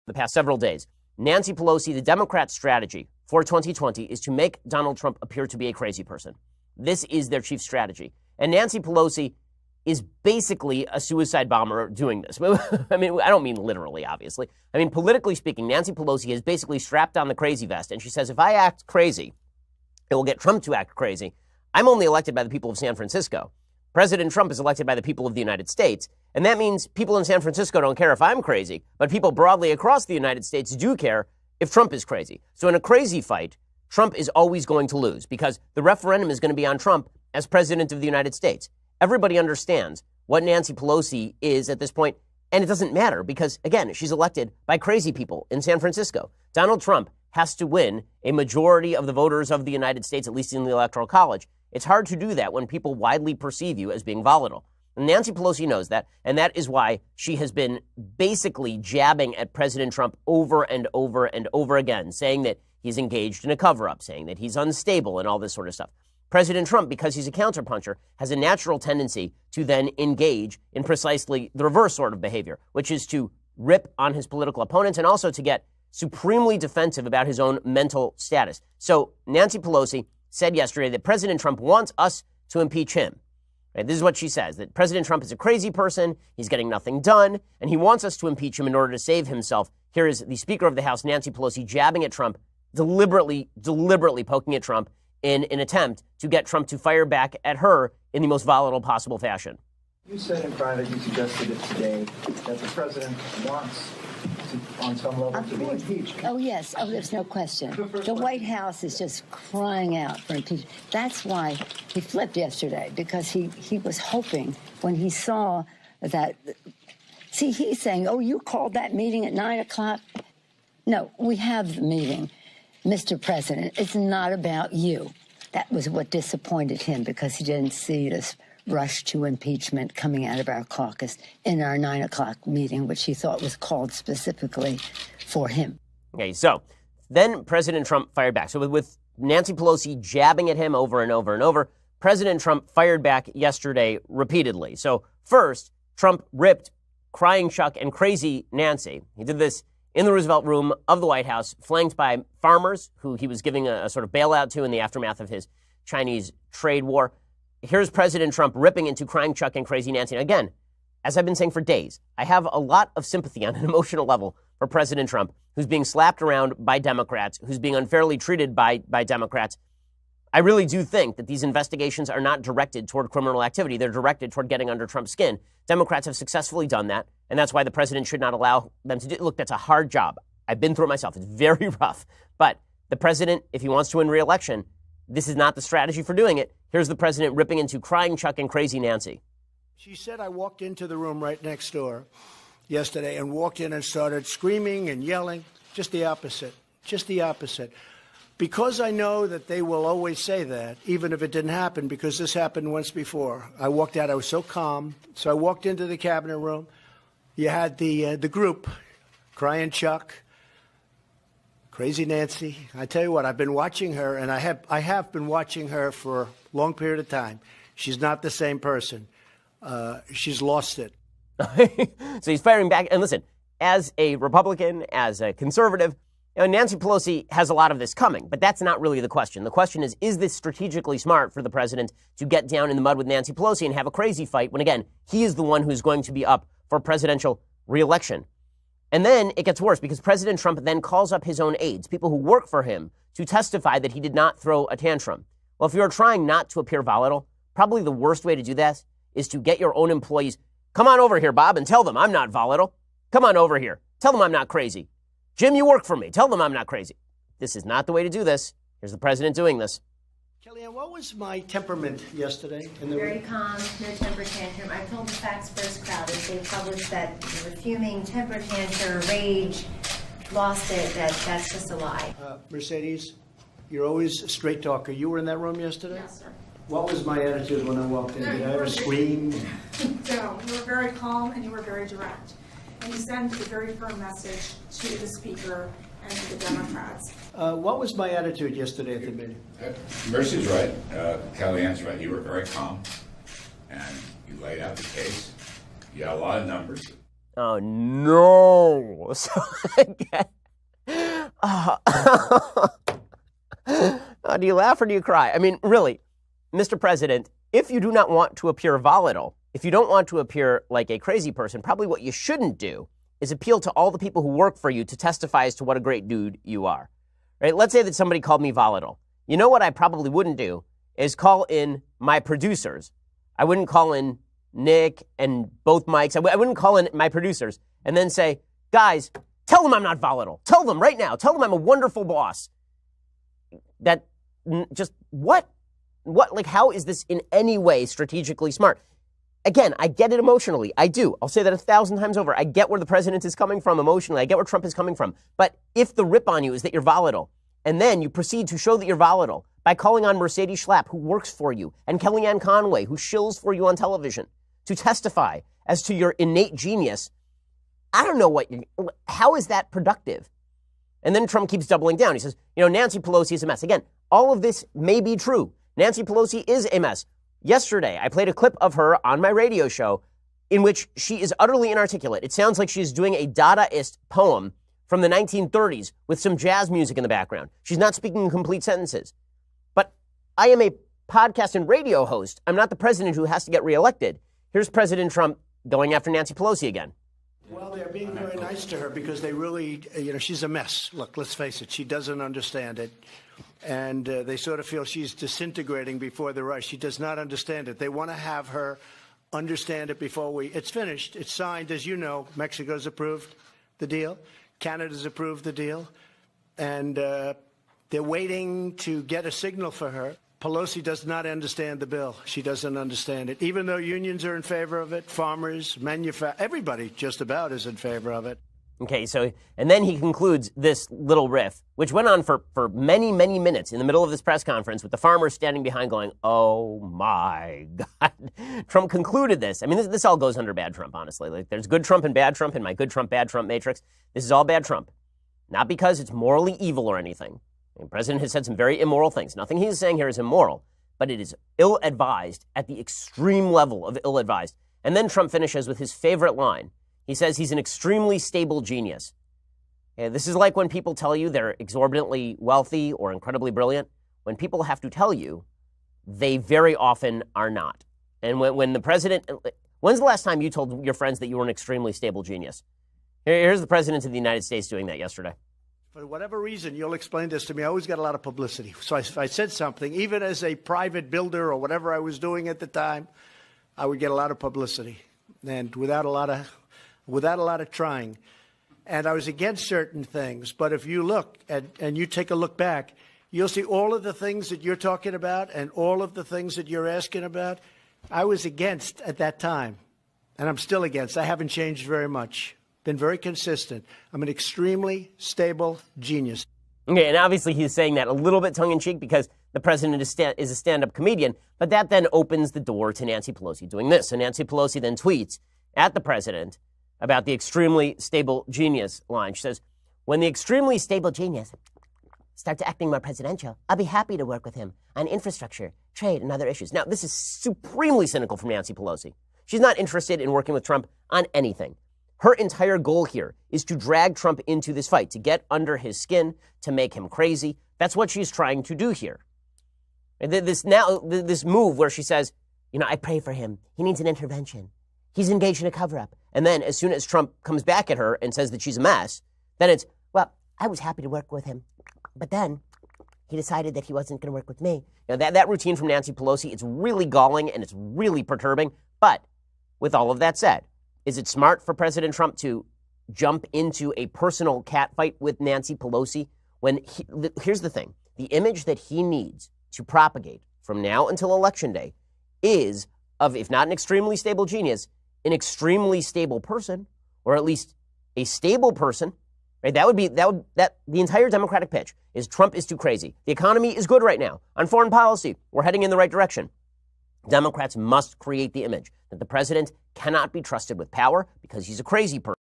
the past several days. Nancy Pelosi, the Democrat strategy for 2020 is to make Donald Trump appear to be a crazy person. This is their chief strategy. And Nancy Pelosi is basically a suicide bomber doing this. I mean, I don't mean literally, obviously. I mean, politically speaking, Nancy Pelosi has basically strapped on the crazy vest, and she says, if I act crazy, it will get Trump to act crazy. I'm only elected by the people of San Francisco. President Trump is elected by the people of the United States, and that means people in San Francisco don't care if I'm crazy, but people broadly across the United States do care if Trump is crazy. So in a crazy fight, Trump is always going to lose because the referendum is going to be on Trump as president of the United States. Everybody understands what Nancy Pelosi is at this point, and it doesn't matter because, again, she's elected by crazy people in San Francisco. Donald Trump has to win a majority of the voters of the United States, at least in the Electoral College. It's hard to do that when people widely perceive you as being volatile. And Nancy Pelosi knows that, and that is why she has been basically jabbing at President Trump over and over and over again, saying that he's engaged in a cover-up, saying that he's unstable and all this sort of stuff. President Trump, because he's a counterpuncher, has a natural tendency to then engage in precisely the reverse sort of behavior, which is to rip on his political opponents and also to get supremely defensive about his own mental status. So Nancy Pelosi said yesterday that President Trump wants us to impeach him. Right? This is what she says, that President Trump is a crazy person, he's getting nothing done, and he wants us to impeach him in order to save himself. Here is the Speaker of the House, Nancy Pelosi, jabbing at Trump, deliberately poking at Trump in an attempt to get Trump to fire back at her in the most volatile possible fashion. You said in private, you suggested it today, that the president wants to, on some level, to be impeached. Oh, yes. Oh, there's no question. The White House is just crying out for impeachment. That's why he flipped yesterday, because he was hoping when he saw that. See, he's saying, oh, you called that meeting at 9 o'clock? No, we have the meeting, Mr. President. It's not about you. That was what disappointed him, because he didn't see this rush to impeachment coming out of our caucus in our 9 o'clock meeting, which he thought was called specifically for him. Okay, so then President Trump fired back. So with Nancy Pelosi jabbing at him over and over and over, President Trump fired back yesterday repeatedly. So first, Trump ripped crying Chuck and crazy Nancy. He did this in the Roosevelt Room of the White House, flanked by farmers who he was giving a sort of bailout to in the aftermath of his Chinese trade war. Here's President Trump ripping into crying Chuck and crazy Nancy. And again, as I've been saying for days, I have a lot of sympathy on an emotional level for President Trump, who's being slapped around by Democrats, who's being unfairly treated by Democrats. I really do think that these investigations are not directed toward criminal activity. They're directed toward getting under Trump's skin. Democrats have successfully done that, and that's why the president should not allow them to do. Look, that's a hard job. I've been through it myself. It's very rough. But the president, if he wants to win re-election, this is not the strategy for doing it. Here's the president ripping into crying Chuck and crazy Nancy. She said I walked into the room right next door yesterday and walked in and started screaming and yelling. Just the opposite. Just the opposite. Because I know that they will always say that, even if it didn't happen, because this happened once before. I walked out. I was so calm. So I walked into the cabinet room. You had the group, crying Chuck, crazy Nancy. I tell you what, I've been watching her, and I have been watching her for a long period of time. She's not the same person. She's lost it. So he's firing back. And listen, as a Republican, as a conservative, Nancy Pelosi has a lot of this coming, but that's not really the question. The question is this strategically smart for the president to get down in the mud with Nancy Pelosi and have a crazy fight when, again, he is the one who's going to be up for presidential re-election? And then it gets worse because President Trump then calls up his own aides, people who work for him, to testify that he did not throw a tantrum. Well, if you're trying not to appear volatile, probably the worst way to do that is to get your own employees, come on over here, Bob, and tell them I'm not volatile. Come on over here. Tell them I'm not crazy. Jim, you work for me. Tell them I'm not crazy. This is not the way to do this. Here's the president doing this. Kellyanne, what was my temperament yesterday? Very calm, no temper tantrum. I told the Facts First crowd as they published that you were fuming, temper tantrum, rage, lost it, that's just a lie. Mercedes, you're always a straight talker. You were in that room yesterday? Yes, sir. What was my attitude when I walked in? Did I ever scream? No, you were very calm and you were very direct. And you sent a very firm message to the Speaker and to the Democrats. What was my attitude yesterday at the meeting? Mercy's right. Kellyanne's right. You were very calm, and you laid out the case. You had a lot of numbers. Oh, no. So, again, do you laugh or do you cry? I mean, really, Mr. President, if you do not want to appear volatile, if you don't want to appear like a crazy person, probably what you shouldn't do is appeal to all the people who work for you to testify as to what a great dude you are. Right? Let's say that somebody called me volatile. You know what I probably wouldn't do is call in my producers. I wouldn't call in Nick and both Mikes. I wouldn't call in my producers and then say, guys, tell them I'm not volatile. Tell them right now. Tell them I'm a wonderful boss. That just what? Like, how is this in any way strategically smart? Again, I get it emotionally. I do. I'll say that 1,000 times over. I get where the president is coming from emotionally. I get where Trump is coming from. But if the rip on you is that you're volatile, and then you proceed to show that you're volatile by calling on Mercedes Schlapp, who works for you, and Kellyanne Conway, who shills for you on television, to testify as to your innate genius, I don't know how is that productive? And then Trump keeps doubling down. He says, Nancy Pelosi is a mess. Again, all of this may be true. Nancy Pelosi is a mess. Yesterday, I played a clip of her on my radio show in which she is utterly inarticulate. It sounds like she's doing a Dadaist poem from the 1930s with some jazz music in the background. She's not speaking in complete sentences. But I am a podcast and radio host. I'm not the president who has to get reelected. Here's President Trump going after Nancy Pelosi again. Well, they're being very nice to her because they really, she's a mess. Look, let's face it, she doesn't understand it. And they sort of feel she's disintegrating before the rush. She does not understand it. They want to have her understand it before it's finished. It's signed. As you know, Mexico's approved the deal. Canada's approved the deal. And they're waiting to get a signal for her. Pelosi does not understand the bill. She doesn't understand it. Even though unions are in favor of it, farmers, everybody just about is in favor of it. Okay, so, and then he concludes this little riff, which went on for many, many minutes in the middle of this press conference with the farmers standing behind going, oh my God. Trump concluded this. I mean, this all goes under bad Trump, honestly. Like, there's good Trump and bad Trump in my good Trump, bad Trump matrix. This is all bad Trump. Not because it's morally evil or anything. The president has said some very immoral things. Nothing he's saying here is immoral, but it is ill-advised at the extreme level of ill-advised. And then Trump finishes with his favorite line. He says he's an extremely stable genius. Okay, this is like when people tell you they're exorbitantly wealthy or incredibly brilliant. When people have to tell you, they very often are not. And when the president, when's the last time you told your friends that you were an extremely stable genius? Here's the president of the United States doing that yesterday. For whatever reason, you'll explain this to me. I always got a lot of publicity. So if I said something, even as a private builder or whatever I was doing at the time, I would get a lot of publicity, and without a lot of trying. And I was against certain things. But if you look and you take a look back, you'll see all of the things that you're talking about and all of the things that you're asking about, I was against at that time. And I'm still against. I haven't changed very much. Been very consistent. I'm an extremely stable genius. Okay, and obviously he's saying that a little bit tongue-in-cheek because the president is a stand-up comedian, but that then opens the door to Nancy Pelosi doing this. And Nancy Pelosi then tweets at the president about the extremely stable genius line. She says, when the extremely stable genius starts acting more presidential, I'll be happy to work with him on infrastructure, trade, and other issues. Now, this is supremely cynical from Nancy Pelosi. She's not interested in working with Trump on anything. Her entire goal here is to drag Trump into this fight, to get under his skin, to make him crazy. That's what she's trying to do here. This move where she says, I pray for him. He needs an intervention. He's engaged in a cover-up. And then as soon as Trump comes back at her and says that she's a mess, then it's, well, I was happy to work with him. But then he decided that he wasn't going to work with me. That routine from Nancy Pelosi, it's really galling and it's really perturbing. But with all of that said, is it smart for President Trump to jump into a personal catfight with Nancy Pelosi when here's the thing. The image that he needs to propagate from now until Election Day is of, if not an extremely stable genius, an extremely stable person, or at least a stable person, right? The entire Democratic pitch is Trump is too crazy. The economy is good right now. On foreign policy, we're heading in the right direction. Democrats must create the image that the president cannot be trusted with power because he's a crazy person.